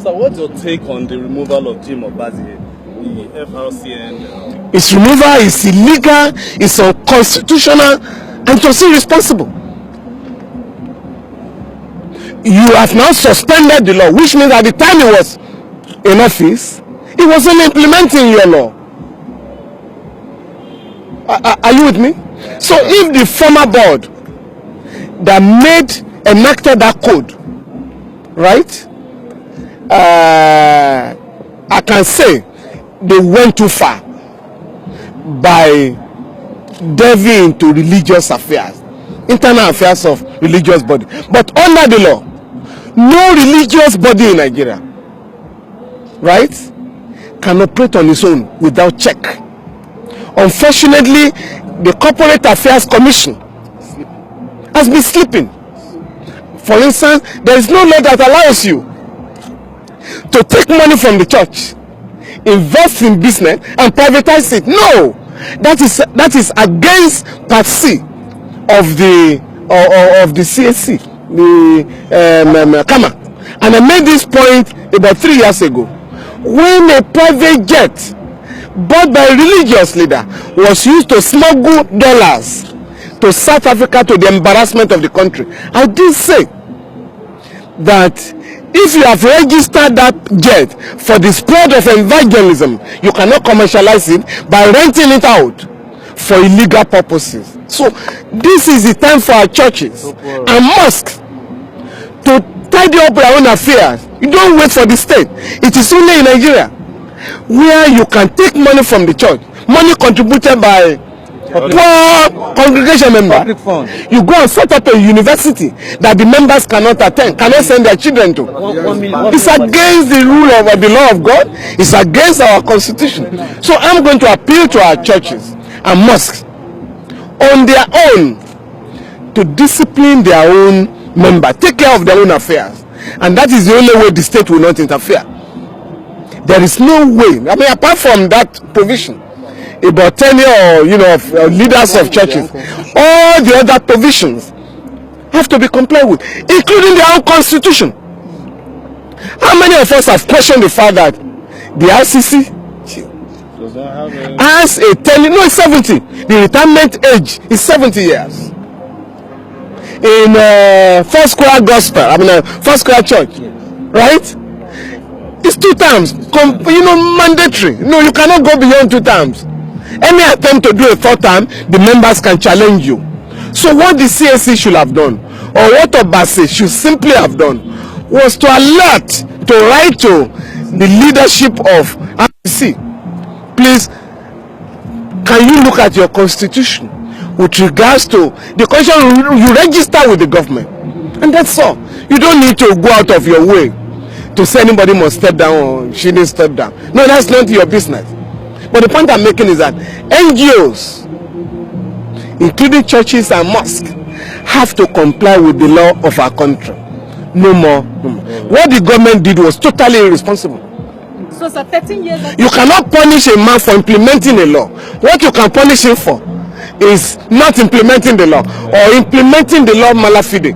So what's your take on the removal of Jim Obazie, the FRCN? Its removal is illegal, it's unconstitutional, and it was irresponsible. You have now suspended the law, which means at the time he was in office, he was only implementing your law. Are you with me? So if the former board that enacted that code, right, I can say they went too far by delving into religious affairs, internal affairs of religious body. But under the law, no religious body in Nigeria, right, can operate on its own without check. Unfortunately, the Corporate Affairs Commission has been sleeping. For instance, there is no law that allows you to take money from the church, invest in business, and privatize it. No, that is against Part C of the CAC, the Kama. And I made this point about 3 years ago, when a private jet bought by a religious leader was used to smuggle dollars to South Africa to the embarrassment of the country. I did say that if you have registered that jet for the spread of evangelism, you cannot commercialize it by renting it out for illegal purposes. So this is the time for our churches and mosques to tidy up their own affairs. You don't wait for the state. It is only in Nigeria where you can take money from the church, money contributed by poor congregation members. You go and set up a university that the members cannot attend, cannot send their children to. It's against the rule of the law of God. It's against our constitution. So I'm going to appeal to our churches and mosques on their own to discipline their own members, take care of their own affairs, and that is the only way the state will not interfere. There is no way. I mean, apart from that provision about tenure, of leaders of churches, all the other provisions have to be complied with, including their own constitution. How many of us have questioned the fact that the RCC has a tenure? No, it's 70. The retirement age is 70 years. In First Square Gospel, First Square Church, right? It's 2 terms, mandatory. No, you cannot go beyond 2 terms. Any attempt to do a 4th term, the members can challenge you. So what the CAC should have done, or what Obase should simply have done, was to alert, to write to the leadership of RCC. Please, can you look at your constitution with regards to the constitution you register with the government? And that's all. You don't need to go out of your way to say anybody must step down or she needs to step down. No, that's not your business. But the point I'm making is that NGOs, including churches and mosques, have to comply with the law of our country. No more. What the government did was totally irresponsible. So, 13 years ago, you cannot punish a man for implementing a law. What you can punish him for is not implementing the law or implementing the law mala fide.